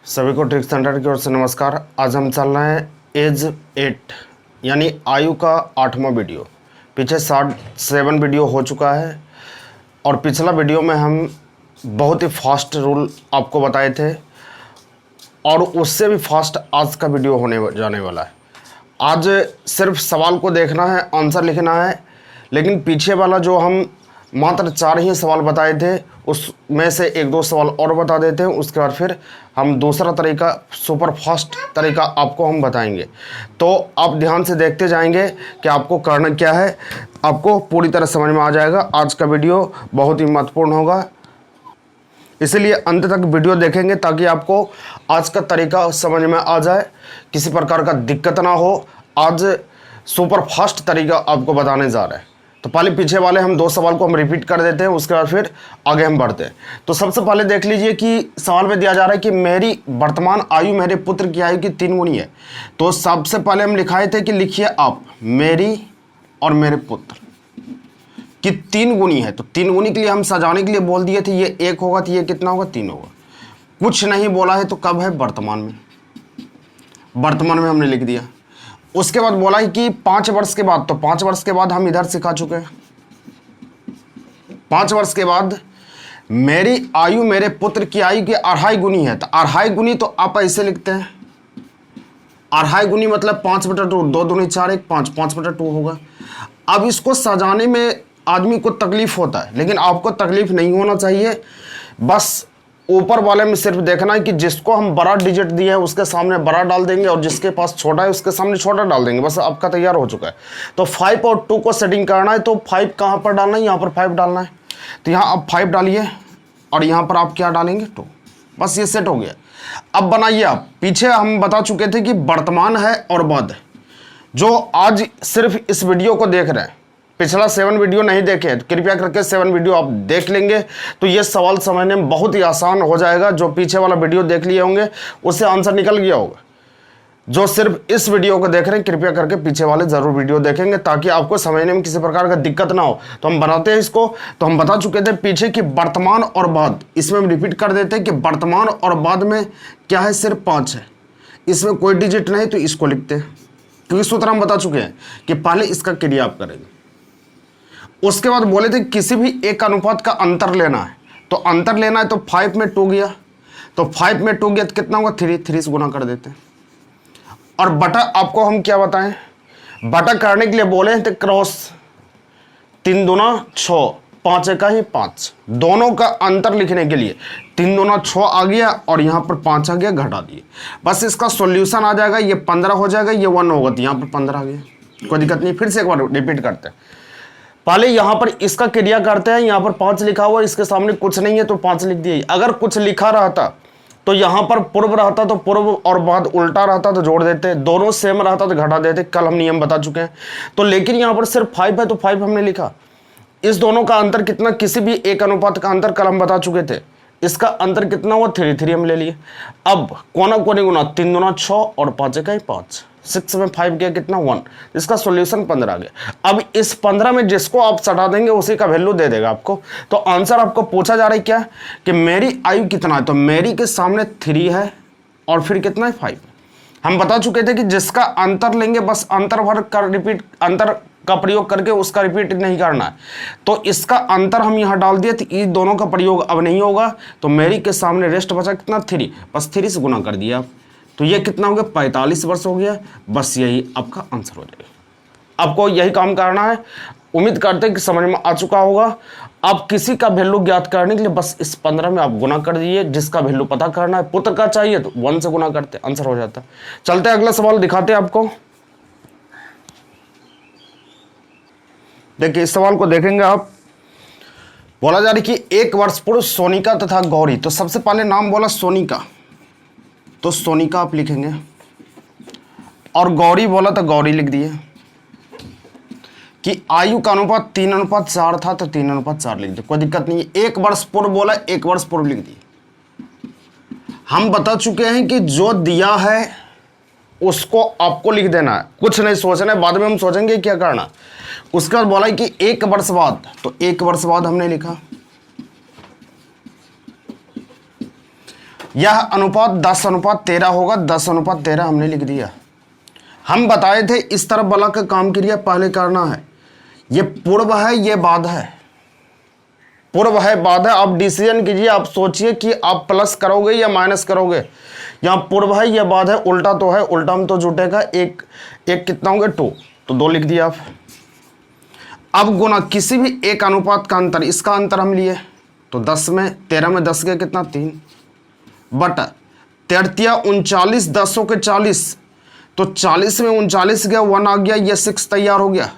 सभी को trick centre की ओर से नमस्कार। आज हम चल रहे हैं एज 8 यानी आयु का 8वां वीडियो। पीछे 7 वीडियो हो चुका है और पिछला वीडियो में हम बहुत ही फास्ट रूल आपको बताए थे और उससे भी फास्ट आज का वीडियो होने जाने वाला है। आज सिर्फ सवाल को देखना है, आंसर लिखना है, लेकिन पीछे वाला जो हम मात्र 4 ही सवाल बताए थे उसमें से 1-2 सवाल और बता देते हैं। उसके बाद फिर हम दूसरा तरीका, सुपर फास्ट तरीका आपको हम बताएंगे। तो आप ध्यान से देखते जाएंगे कि आपको करना क्या है, आपको पूरी तरह समझ में आ जाएगा। आज का वीडियो बहुत ही महत्वपूर्ण होगा, इसीलिए अंत तक वीडियो देखेंगे ताकि आपको आज का तरीका समझ में आ जाए, किसी प्रकार का दिक्कत ना हो। आज सुपर फास्ट तरीका आपको बताने जा रहे हैं। तो पहले पीछे वाले हम 2 सवाल को हम रिपीट कर देते हैं, उसके बाद फिर आगे हम बढ़ते हैं। तो सबसे पहले देख लीजिए कि सवाल में दिया जा रहा है कि मेरी वर्तमान आयु मेरे पुत्र की आयु की 3 गुनी है। तो सबसे पहले हम लिखाए थे कि लिखिए आप मेरी और मेरे पुत्र कि 3 गुनी है। तो 3 गुनी के लिए हम सजाने के लिए बोल दिए थे ये 1 होगा, तो ये कितना होगा, 3 होगा। कुछ नहीं बोला है तो कब है, वर्तमान में। वर्तमान में हमने लिख दिया। उसके बाद बोला है कि 5 वर्ष के बाद, तो 5 वर्ष के बाद हम इधर सिखा चुके हैं। 5 वर्ष के बाद मेरी आयु मेरे पुत्र की आयु की 2.5 गुनी है। तो 2.5 गुनी तो आप ऐसे लिखते हैं, 2.5 गुनी मतलब 5/2, 2 दूनी 4, 1 5, 5/2 होगा। अब इसको सजाने में आदमी को तकलीफ होता है, लेकिन आपको तकलीफ नहीं होना चाहिए। बस ऊपर वाले में सिर्फ देखना है कि जिसको हम बड़ा डिजिट दिया है उसके सामने बड़ा डाल देंगे और जिसके पास छोटा है उसके सामने छोटा डाल देंगे। बस आपका तैयार हो चुका है। तो 5 और 2 को सेटिंग करना है। तो 5 कहाँ पर डालना है, यहाँ पर 5 डालना है। तो यहाँ आप 5 डालिए और यहाँ पर आप क्या डालेंगे, 2। बस ये सेट हो गया। अब बनाइए आप। पीछे हम बता चुके थे कि वर्तमान है और बाद है। जो आज सिर्फ इस वीडियो को देख रहे हैं, पिछला 7 वीडियो नहीं देखे तो कृपया करके 7 वीडियो आप देख लेंगे तो ये सवाल समझने में बहुत ही आसान हो जाएगा। जो पीछे वाला वीडियो देख लिए होंगे उससे आंसर निकल गया होगा। जो सिर्फ इस वीडियो को देख रहे हैं कृपया करके पीछे वाले जरूर वीडियो देखेंगे ताकि आपको समझने में किसी प्रकार का दिक्कत ना हो। तो हम बनाते हैं इसको। तो हम बता चुके थे पीछे कि वर्तमान और बाद, इसमें हम रिपीट कर देते हैं कि वर्तमान और बाद में क्या है, सिर्फ 5 है। इसमें कोई डिजिट नहीं, तो इसको लिखते हैं क्योंकि सूत्र हम बता चुके हैं कि पहले इसका क्रिया आप करेंगे। उसके बाद बोले थे किसी भी एक अनुपात का अंतर लेना है। तो अंतर लेना है तो 5 में 2 गया, तो 5 में 2 गया तो कितना होगा, 3 से गुना कर देते हैं। और बटा आपको हम क्या बताएं, बटा करने के लिए बोले थे क्रॉस, 3 दूना 6, 5 का ही 5। दोनों का अंतर लिखने के लिए 3 दूना 6 आ गया और यहाँ पर 5 आ गया, घटा दिए। बस इसका सॉल्यूशन आ जाएगा, ये 15 हो जाएगा, ये 1 होगा, तो यहाँ पर 15 आ गया। कोई दिक्कत नहीं। फिर से एक बार रिपीट करते हैं। पहले यहां पर इसका क्रिया करते हैं। यहां पर 5 लिखा हुआ है, इसके सामने कुछ नहीं है तो 5 लिख दिए। अगर कुछ लिखा रहता तो यहां पर पूर्व रहता तो पूर्व और बाद उल्टा रहता तो जोड़ देते, दोनों सेम रहता तो घटा देते। कल हम नियम बता चुके हैं। तो लेकिन यहां पर सिर्फ 5 है तो 5 हमने लिखा। इस दोनों का अंतर कितना, किसी भी एक अनुपात का अंतर कल हम बता चुके थे। इसका अंतर कितना हुआ, 3 हम ले लिए। अब कोना कोने गुना 3 दूना 6 और 5 का ही 5, 6 में 5 गया कितना, 1। इसका सॉल्यूशन 15 आ गया। अब इस 15 में जिसको आप सटा देंगे उसी का वैल्यू दे देगा आपको। तो आंसर आपको पूछा जा रहा है क्या, कि मेरी आयु कितना है। तो मेरी के सामने 3 है और फिर कितना है, 5। हम बता चुके थे कि जिसका अंतर लेंगे बस अंतर भर कर रिपीट, अंतर का प्रयोग करके उसका रिपीट नहीं करना है। तो इसका अंतर हम यहां डाल दिए, तो इन दोनों का प्रयोग अब नहीं होगा। तो मेरी के सामने रेस्ट बचा कितना, 3, बस 3 से गुना कर दिया आप। तो ये कितना हो गया, 45 वर्ष हो गया। बस यही आपका आंसर हो जाएगा। आपको यही काम करना है। उम्मीद करते हैं कि समझ में आ चुका होगा। आप किसी का वैल्यू ज्ञात करने के लिए बस इस 15 में आप गुना कर दीजिए। जिसका वैल्यू पता करना है, पुत्र का चाहिए तो 1 से गुना करते, आंसर हो जाता है। चलते अगला सवाल दिखाते हैं आपको। देखिए इस सवाल को देखेंगे आप। बोला जा रहा है कि 1 वर्ष पूर्व सोनिका तथा गौरी। तो सबसे पहले नाम बोला सोनिका, तो सोनिका आप लिखेंगे, और गौरी बोला तो गौरी लिख दिए। कि आयु का अनुपात 3:4 था तो 3:4 लिख दिए, कोई दिक्कत नहीं है। 1 वर्ष पूर्व बोला, 1 वर्ष पूर्व लिख दिए। हम बता चुके हैं कि जो दिया है उसको आपको लिख देना है, कुछ नहीं सोचना है, बाद में हम सोचेंगे क्या करना। उसके बाद बोला कि 1 वर्ष बाद, तो 1 वर्ष बाद हमने लिखा। यह अनुपात 10:13 होगा। 10:13 हमने लिख दिया। हम बताए थे इस तरफ वाला का काम क्रिया पहले करना है। ये पूर्व है, ये बाद है। पूर्व है, बाद है। आप डिसीजन कीजिए, आप सोचिए कि आप प्लस करोगे या माइनस करोगे। यहाँ पूर्व है, यह बाद है, उल्टा तो है, उल्टा में तो जुटेगा। एक कितना होगा 2, तो 2 लिख दिया आप। अब गुना किसी भी एक अनुपात का अंतर, इसका अंतर हम लिए तो 10 में 13 में 10 गया कितना 3 बटा 33 39 10 के 40, तो 40 में 39 गया 1 आ गया, ये 6 तैयार हो गया।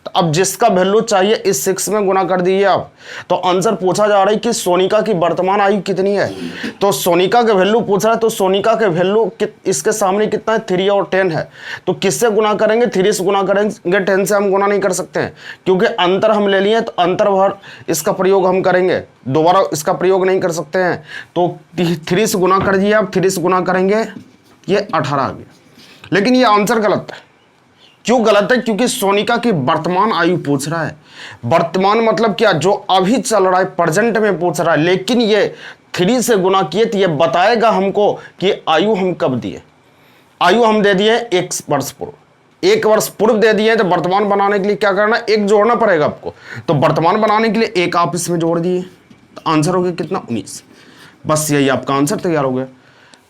तो अब जिसका वैल्यू चाहिए इस 6 में गुना कर दीजिए आप। तो आंसर पूछा जा रहा है कि सोनिका की वर्तमान आयु कितनी है। तो सोनिका के वैल्यू पूछ रहा है, तो सोनिका के वैल्यू इसके सामने कितना है 3 और 10 है। तो किससे गुना करेंगे, 3 से गुना करेंगे, 10 से हम गुना नहीं कर सकते हैं क्योंकि अंतर हम ले लिए। तो अंतर भर इसका प्रयोग हम करेंगे, दोबारा इसका प्रयोग नहीं कर सकते हैं। तो 3 से गुना कर दिए आप, 3 से गुना करेंगे ये 18 आ गया। लेकिन ये आंसर गलत है। क्यों गलत है? क्योंकि सोनिका की वर्तमान आयु पूछ रहा है। वर्तमान मतलब क्या, जो अभी चल रहा है, प्रेजेंट में पूछ रहा है। लेकिन ये 3 से गुना किए तो ये बताएगा हमको कि आयु हम कब दिए। आयु हम दे दिए 1 वर्ष पूर्व, 1 वर्ष पूर्व दे दिए। तो वर्तमान बनाने के लिए क्या करना, 1 जोड़ना पड़ेगा आपको। तो वर्तमान बनाने के लिए 1 आप इसमें जोड़ दिए, तो आंसर हो गया कितना 19। बस यही आपका आंसर तैयार हो गया।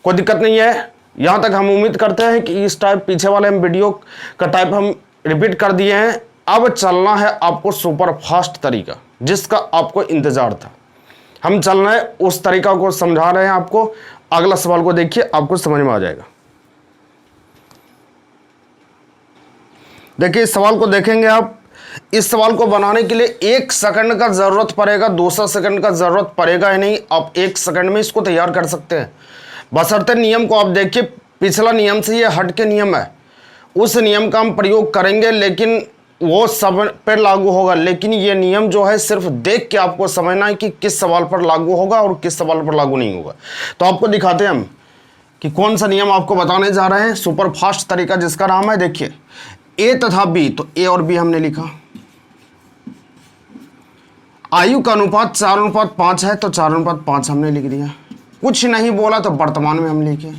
कोई दिक्कत नहीं है। यहाँ तक हम उम्मीद करते हैं कि इस टाइप पीछे वाले हम वीडियो का टाइप हम रिपीट कर दिए हैं। अब चलना है आपको सुपर फास्ट तरीका, जिसका आपको इंतजार था। हम चल रहे हैं उस तरीका को समझा रहे हैं आपको। अगला सवाल को देखिए, आपको समझ में आ जाएगा। देखिए इस सवाल को देखेंगे आप। इस सवाल को बनाने के लिए 1 सेकंड का जरूरत पड़ेगा, दूसरा सेकंड का जरूरत पड़ेगा ही नहीं। आप 1 सेकंड में इसको तैयार कर सकते हैं। बशर्ते नियम को आप देखिए, पिछला नियम से ये हट के नियम है, उस नियम का हम प्रयोग करेंगे, लेकिन वो सब पर लागू होगा। लेकिन ये नियम जो है सिर्फ देख के आपको समझना है कि किस सवाल पर लागू होगा और किस सवाल पर लागू नहीं होगा। तो आपको दिखाते हैं हम कि कौन सा नियम आपको बताने जा रहे हैं, सुपर फास्ट तरीका जिसका नाम है, देखिए ए तथा बी। तो ए और बी हमने लिखा। आयु का अनुपात 4:5 है, तो 4:5 हमने लिख दिया। कुछ नहीं बोला तो वर्तमान में हम लिखे,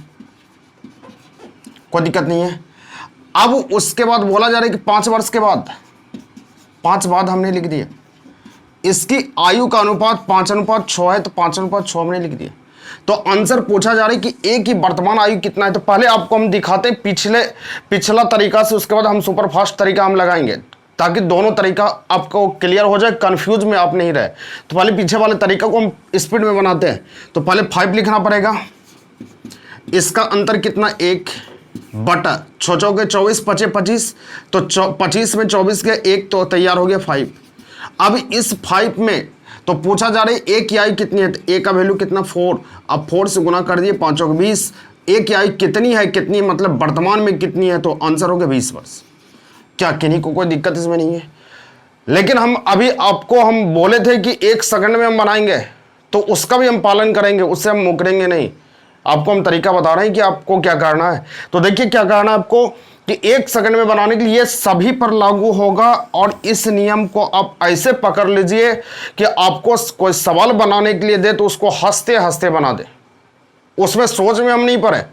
कोई दिक्कत नहीं है। अब उसके बाद बोला जा रहा है कि 5 वर्ष के बाद, 5 बाद हमने लिख दिया। इसकी आयु का अनुपात 5:6 है, तो 5:6 हमने लिख दिया। तो आंसर पूछा जा रहा है कि ए की वर्तमान आयु कितना है। तो पहले आपको हम दिखाते हैं पिछला तरीका से, उसके बाद हम सुपर फास्ट तरीका हम लगाएंगे, ताकि दोनों तरीका आपको क्लियर हो जाए, कंफ्यूज में आप नहीं रहे। तो पहले पीछे वाले तरीका को हम स्पीड में बनाते हैं। तो पहले 5 लिखना पड़ेगा। इसका अंतर कितना 1 बटा 6 चौके 24 5 25, तो 25 में 24 के 1, तो तैयार हो गया 5। अब इस 5 में तो पूछा जा रहा है ए की आयु कितनी है। तो ए का वैल्यू कितना 4। अब 4 से गुना कर दिए, 5 चौके 20। ए की आयु कितनी है, कितनी मतलब वर्तमान में कितनी है, तो आंसर हो गया 20 वर्ष। क्या किन्हीं को कोई दिक्कत इसमें नहीं है? लेकिन हम अभी आपको हम बोले थे कि 1 सेकंड में हम बनाएंगे, तो उसका भी हम पालन करेंगे, उससे हम मुकरेंगे नहीं। आपको हम तरीका बता रहे हैं कि आपको क्या करना है। तो देखिए क्या करना है आपको कि 1 सेकंड में बनाने के लिए सभी पर लागू होगा। और इस नियम को आप ऐसे पकड़ लीजिए कि आपको कोई सवाल बनाने के लिए दे तो उसको हंसते हंसते बना दे। उसमें सोच में हम नहीं पड़े,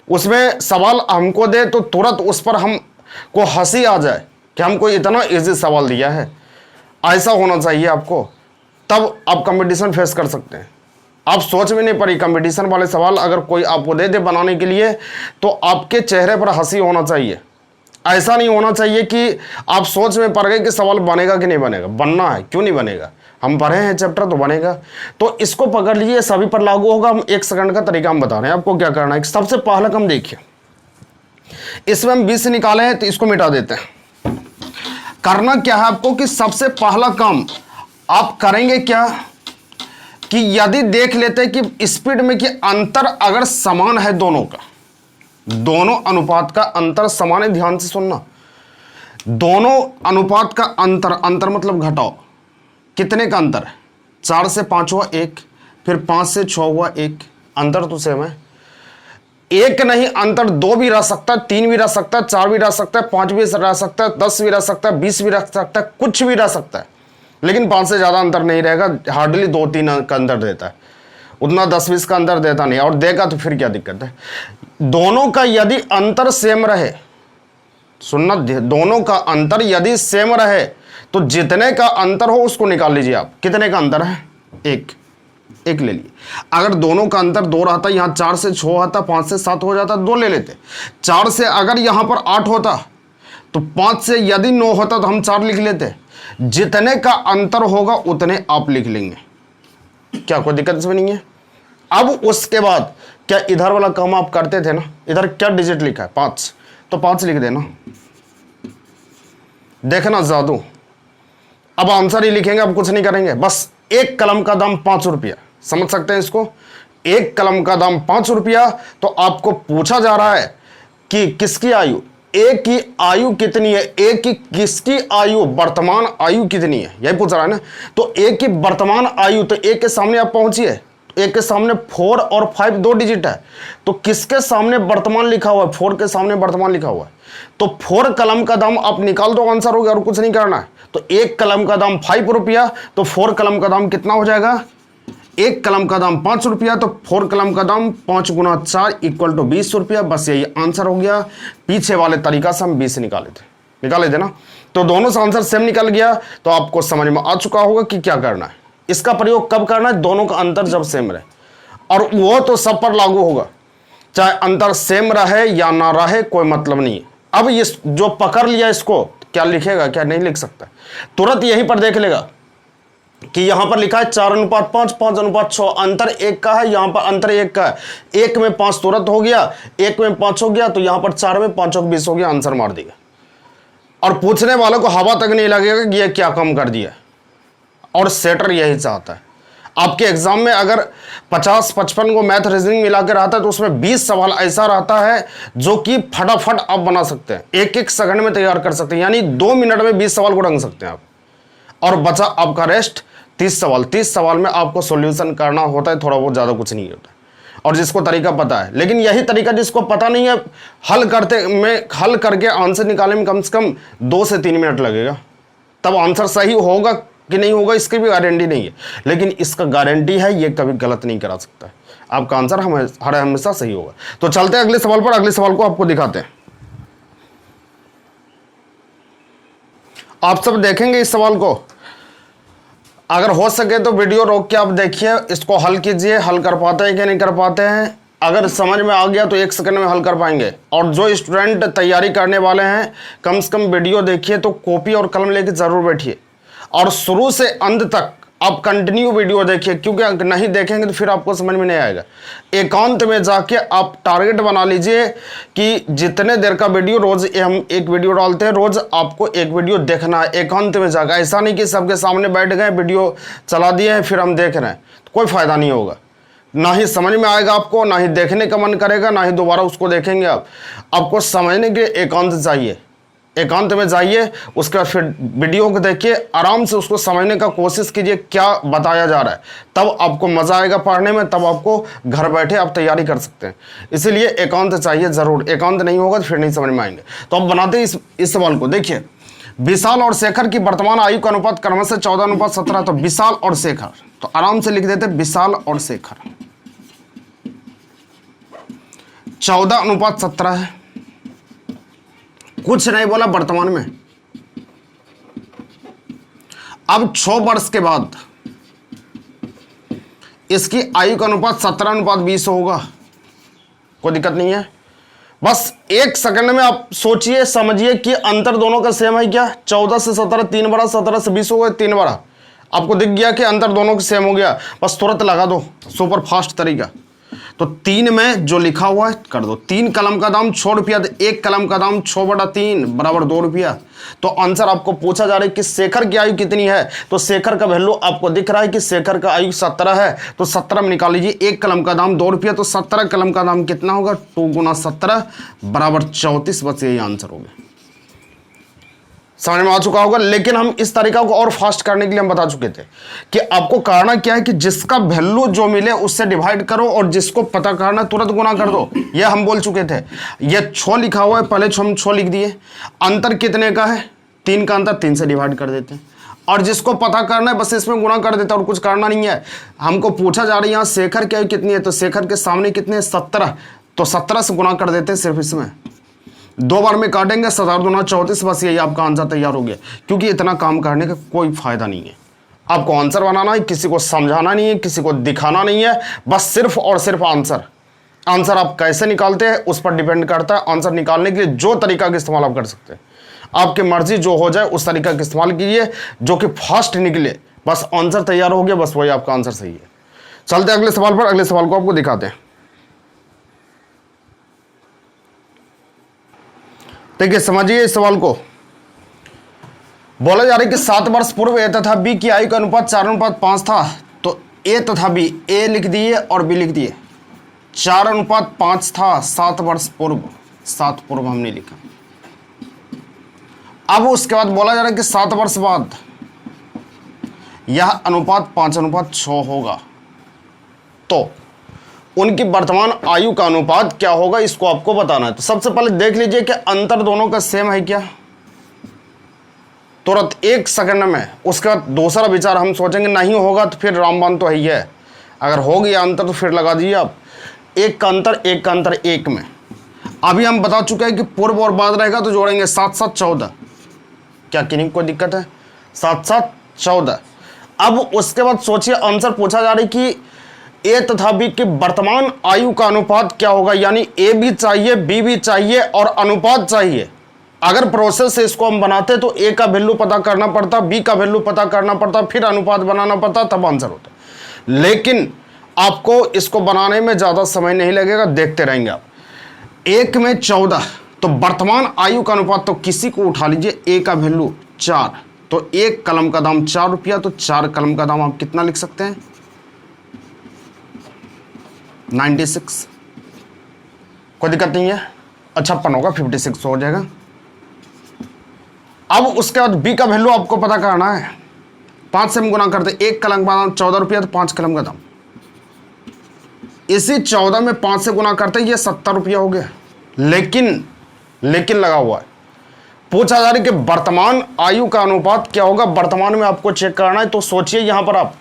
उसमें सवाल हमको दे तो तुरंत उस पर हम को हंसी आ जाए कि हमको इतना इजी सवाल दिया है। ऐसा होना चाहिए आपको, तब आप कंपटीशन फेस कर सकते हैं। आप सोच में नहीं पड़ी, कंपटीशन वाले सवाल अगर कोई आपको दे दे बनाने के लिए, तो आपके चेहरे पर हंसी होना चाहिए। ऐसा नहीं होना चाहिए कि आप सोच में पड़ गए कि सवाल बनेगा कि नहीं बनेगा। बनना है, क्यों नहीं बनेगा, हम पढ़े हैं चैप्टर तो बनेगा। तो इसको पकड़ लीजिए, सभी पर लागू होगा। हम 1 सेकंड का तरीका हम बता रहे हैं आपको क्या करना है। सबसे पहला काम देखिए, इसमें हम 20 से निकाले हैं, तो इसको मिटा देते हैं। करना क्या है आपको कि सबसे पहला काम आप करेंगे क्या कि यदि देख लेते हैं कि स्पीड में कि अंतर अगर समान है, दोनों का, दोनों अनुपात का अंतर समान है, ध्यान से सुनना। दोनों अनुपात का अंतर, अंतर मतलब घटाओ, कितने का अंतर है, 4 से 5 हुआ 1, फिर 5 से 6 हुआ 1, अंतर तो सेम है। 1 नहीं, अंतर 2 भी रह सकता है, 3 भी रह सकता है, 4 भी रह सकता है, 5 भी रह सकता है, 10 भी रह सकता है, 20 भी रह सकता है, कुछ भी रह सकता है। लेकिन 5 से ज़्यादा अंतर नहीं रहेगा, हार्डली 2-3 का अंतर देता है। उतना 10-20 का अंतर देता नहीं, और देगा तो फिर क्या दिक्कत है। दोनों का यदि अंतर सेम रहे, सुनना, दोनों का अंतर यदि सेम रहे तो जितने का अंतर हो उसको निकाल लीजिए आप। कितने का अंतर है? एक ले लिए। अगर दोनों का अंतर 2 रहता, यहां 4 से 6 आता, 5 से 7 हो जाता, 2 ले लेते। 4 से अगर यहां पर 8 होता तो 5 से यदि 9 होता तो हम 4 लिख लेते। जितने का अंतर होगा उतने आप लिख लेंगे, क्या कोई दिक्कत इसमें नहीं है। अब उसके बाद क्या इधर वाला काम आप करते थे ना, इधर क्या डिजिट लिखा है? 5, तो 5 लिख देना। देखना जादू, अब आंसर ही लिखेंगे, अब कुछ नहीं करेंगे। बस एक कलम का दाम 5 रुपया, समझ सकते हैं इसको? एक कलम का दाम 5 रुपया। तो आपको पूछा जा रहा है कि किसकी आयु, एक की आयु कितनी है, एक की किसकी आयु, वर्तमान आयु कितनी है, यही पूछ रहा है ना। तो एक की वर्तमान आयु, तो एक के सामने आप पहुंचिए, एक के सामने 4 और 5 2 डिजिट है, तो किसके सामने वर्तमान लिखा हुआ है? 4 के सामने वर्तमान लिखा हुआ है, तो 4 कलम का दाम आप निकाल दो, आंसर हो गया, और कुछ नहीं करना है। तो एक कलम का दाम 5 रुपया, तो 4 कलम का दाम कितना हो जाएगा? एक कलम का दाम 5 रुपया, तो 4 कलम का दाम 5 गुना 4 इक्वल टू 20 रुपया। बस यही आंसर हो गया। पीछे वाले तरीका से हम 20 निकाले थे ना, तो दोनों से आंसर सेम निकल गया। तो आपको समझ में आ चुका होगा कि क्या करना है। इसका प्रयोग कब करना है? दोनों का अंतर जब सेम रहे, और वो तो सब पर लागू होगा, चाहे अंतर सेम रहे या ना रहे, कोई मतलब नहीं है। अब ये जो पकड़ लिया इसको, क्या लिखेगा, क्या नहीं लिख सकता, तुरंत यहीं पर देख लेगा कि यहां पर लिखा है 4:5, 5:6, अंतर 1 का है, यहां पर अंतर 1 का है। 1 में 5 तुरंत हो गया, 1 में 5 हो गया, तो यहां पर 4 में 5 20 हो गया, आंसर मार दिया। और पूछने वालों को हवा तक नहीं लगेगा कि ये क्या कम कर दिया, और सेटर यही चाहता है। आपके एग्जाम में अगर 50-55 को मैथ रीजनिंग मिलाकर आता है तो उसमें 20 सवाल ऐसा रहता है जो कि फटाफट आप बना सकते हैं, 1-1 सेकंड में तैयार कर सकते हैं, यानी 2 मिनट में 20 सवाल को ढंग सकते हैं आप। और बचा आपका रेस्ट 30 सवाल। 30 सवाल में आपको सॉल्यूशन करना होता है, थोड़ा बहुत, ज़्यादा कुछ नहीं होता, और जिसको तरीका पता है। लेकिन यही तरीका जिसको पता नहीं है, हल करके आंसर निकालने में कम से कम 2 से 3 मिनट लगेगा। तब आंसर सही होगा कि नहीं होगा इसकी भी गारंटी नहीं है, लेकिन इसका गारंटी है ये कभी गलत नहीं करा सकता है। आपका आंसर हमेशा सही होगा। तो चलते हैं अगले सवाल पर। अगले सवाल को आपको दिखाते हैं। आप सब देखेंगे इस सवाल को, अगर हो सके तो वीडियो रोक के आप देखिए, इसको हल कीजिए, हल कर पाते हैं कि नहीं कर पाते हैं। अगर समझ में आ गया तो 1 सेकंड में हल कर पाएंगे। और जो स्टूडेंट तैयारी करने वाले हैं, कम से कम वीडियो देखिए, तो कॉपी और कलम लेके जरूर बैठिए, और शुरू से अंत तक आप कंटिन्यू वीडियो देखिए, क्योंकि अगर नहीं देखेंगे तो फिर आपको समझ में नहीं आएगा। एकांत में जाके आप टारगेट बना लीजिए कि जितने देर का वीडियो, रोज हम एक वीडियो डालते हैं, रोज आपको एक वीडियो देखना है एकांत में जाकर। ऐसा नहीं कि सबके सामने बैठ गए, वीडियो चला दिए हैं, फिर हम देख रहे हैं, तो कोई फायदा नहीं होगा। ना ही समझ में आएगा आपको, ना ही देखने का मन करेगा, ना ही दोबारा उसको देखेंगे आप। आपको समझने के एकांत चाहिए, एकांत में जाइए, उसके बाद फिर वीडियो को देखिए, आराम से उसको समझने का कोशिश कीजिए क्या बताया जा रहा है, तब आपको मजा आएगा पढ़ने में, तब आपको घर बैठे आप तैयारी कर सकते हैं। इसीलिए एकांत चाहिए जरूर, एकांत नहीं होगा तो फिर नहीं समझ में आएंगे। तो अब बनाते हैं इस सवाल को। देखिए, विशाल और शेखर की वर्तमान आयु का अनुपात क्रमशः 14:17। तो विशाल और शेखर, तो आराम से लिख देते विशाल और शेखर। 14:17 है, कुछ नहीं बोला वर्तमान में। अब 6 वर्ष के बाद इसकी आयु का अनुपात 17:20 होगा, कोई दिक्कत नहीं है। बस 1 सेकंड में आप सोचिए, समझिए कि अंतर दोनों का सेम है क्या। 14 से 17 3 बड़ा, 17 से 20 हो गया 3 बड़ा। आपको दिख गया कि अंतर दोनों का सेम हो गया, बस तुरंत लगा दो, सुपर फास्ट तरीका। तो 3 में जो लिखा हुआ है कर दो। 3 कलम का दाम 6 रुपया, 1 कलम का दाम 6/3 बराबर 2 रुपया। तो आंसर आपको पूछा जा रहा है कि शेखर की आयु कितनी है। तो शेखर का वैल्यू आपको दिख रहा है कि शेखर का आयु 17 है, तो 17 में निकाल लीजिए। 1 कलम का दाम 2 रुपया, तो 17 कलम का दाम कितना होगा, 2 गुना 17 बराबर 34। बस यही आंसर होगा। समझ में आ चुका होगा। लेकिन हम इस तरीका को और फास्ट करने के लिए हम बता चुके थे कि आपको करना क्या है कि जिसका वैल्यू जो मिले उससे डिवाइड करो, और जिसको पता करना तुरंत गुना कर दो। ये हम बोल चुके थे। ये 6 लिखा हुआ है, पहले हम 6 लिख दिए। अंतर कितने का है, 3 का अंतर 3 से डिवाइड कर देते हैं। और जिसको पता करना है बस इसमें गुणा कर देता और कुछ करना नहीं है। हमको पूछा जा रहा है यहाँ शेखर की आयु कितनी है, तो शेखर के सामने कितने हैं 17, तो 17 से गुणा कर देते हैं सिर्फ इसमें। 2 बार में काटेंगे 17 दूना 34, बस यही आपका आंसर तैयार हो गया। क्योंकि इतना काम करने का कोई फायदा नहीं है। आपको आंसर बनाना है, किसी को समझाना नहीं है, किसी को दिखाना नहीं है, बस सिर्फ और सिर्फ आंसर। आंसर आप कैसे निकालते हैं उस पर डिपेंड करता है। आंसर निकालने के लिए जो तरीका का इस्तेमाल आप कर सकते हैं, आपकी मर्जी जो हो जाए उस तरीका का इस्तेमाल कीजिए जो कि फास्ट निकले, बस आंसर तैयार हो गया, बस वही आपका आंसर सही है। चलते अगले सवाल पर। अगले सवाल को आपको दिखाते हैं। देखिए समझिए इस सवाल को। बोला जा रहा है कि 7 वर्ष पूर्व ए तथा बी की आयु का अनुपात 4:5 था। तो ए तथा बी, ए लिख दिए और बी लिख दिए। 4:5 था 7 वर्ष पूर्व, 7 पूर्व हमने लिखा। अब उसके बाद बोला जा रहा है कि 7 वर्ष बाद यह अनुपात 5:6 होगा। तो उनकी वर्तमान आयु का अनुपात क्या होगा, इसको आपको बताना है। तो सबसे पहले देख लीजिए कि अंतर दोनों का सेम है क्या, तुरंत 1 सेकंड में। उसके बाद दूसरा विचार हम सोचेंगे नहीं होगा तो फिर रामबाण तो है ही है। अगर हो गया अंतर तो फिर लगा दीजिए आप। 1 का अंतर 1 का अंतर 1 में। अभी हम बता चुके हैं कि पूर्व और बाद रहेगा तो जोड़ेंगे 7 7 14। क्या किन्हीं कोई दिक्कत है? 7 7 14। अब उसके बाद सोचिए आंसर पूछा जा रहा है कि ए तथा बी की वर्तमान आयु का अनुपात क्या होगा, यानी ए भी चाहिए, बी भी चाहिए और अनुपात चाहिए। अगर प्रोसेस से इसको हम बनाते तो ए का वैल्यू पता करना पड़ता, बी का वैल्यू पता करना पड़ता, फिर अनुपात बनाना पड़ता, तब आंसर होता। लेकिन आपको इसको बनाने में ज्यादा समय नहीं लगेगा, देखते रहेंगे आप। 1 में 14, तो वर्तमान आयु का अनुपात, तो किसी को उठा लीजिए। ए का वैल्यू 4, तो 1 कलम का दाम 4 रुपया, तो 4 कलम का दाम आप कितना लिख सकते हैं? 96। कोई दिक्कत नहीं है, 56 होगा, 56 हो जाएगा। अब उसके बाद बी का वैल्यू आपको पता करना है। 5 से हम गुना करते, 1 कलम का दाम 14 रुपया, तो 5 कलम का दाम। इसी 14 में 5 से गुना करते ये 70 रुपया हो गया। लेकिन लगा हुआ है, पूछा जा रहा है कि वर्तमान आयु का अनुपात क्या होगा, वर्तमान में आपको चेक करना है। तो सोचिए यहां पर आप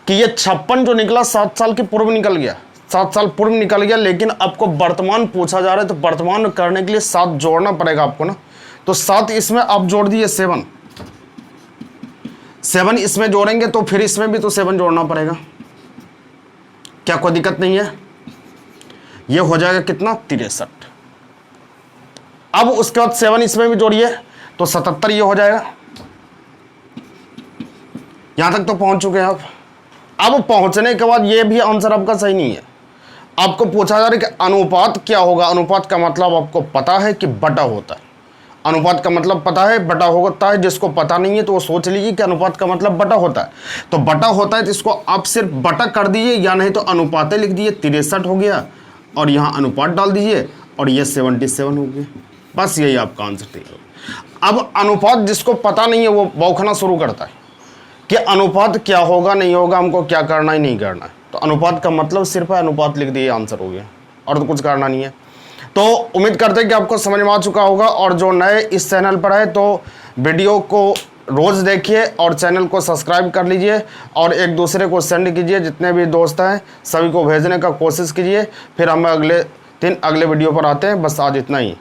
कि ये 56 जो निकला 7 साल के पूर्व निकल गया, 7 साल पूर्व निकल गया, लेकिन आपको वर्तमान पूछा जा रहा है। तो वर्तमान करने के लिए 7 जोड़ना पड़ेगा आपको ना। तो 7 इसमें आप जोड़ दिए, 7 इसमें जोड़ेंगे तो फिर इसमें भी तो 7 जोड़ना पड़ेगा। क्या कोई दिक्कत नहीं है? ये हो जाएगा कितना? 63। अब उसके बाद 7 इसमें भी जोड़िए तो 77 ये हो जाएगा। यहां तक तो पहुंच चुके हैं आप। अब पहुंचने के बाद ये भी आंसर आपका सही नहीं है। आपको पूछा जा रहा है कि अनुपात क्या होगा। अनुपात का मतलब आपको पता है कि बटा होता है। अनुपात का मतलब पता है, बटा होता है। जिसको पता नहीं है तो वो सोच लीजिए कि अनुपात का मतलब बटा होता है। तो बटा होता है तो इसको आप सिर्फ बटा कर दीजिए, या नहीं तो अनुपातें लिख दीजिए। 63 हो गया और यहाँ अनुपात डाल दीजिए और ये 77 हो गया। बस यही आपका आंसर तैयार हो। अब अनुपात जिसको पता नहीं है वो बौखना शुरू करता है कि अनुपात क्या होगा, नहीं होगा, हमको क्या करना है, नहीं करना है। तो अनुपात का मतलब सिर्फ है, अनुपात लिख दिए, आंसर हो गया, और तो कुछ करना नहीं है। तो उम्मीद करते हैं कि आपको समझ में आ चुका होगा। और जो नए इस चैनल पर है तो वीडियो को रोज़ देखिए और चैनल को सब्सक्राइब कर लीजिए और एक दूसरे को सेंड कीजिए। जितने भी दोस्त हैं सभी को भेजने का कोशिश कीजिए। फिर हम अगले दिन अगले वीडियो पर आते हैं। बस आज इतना ही।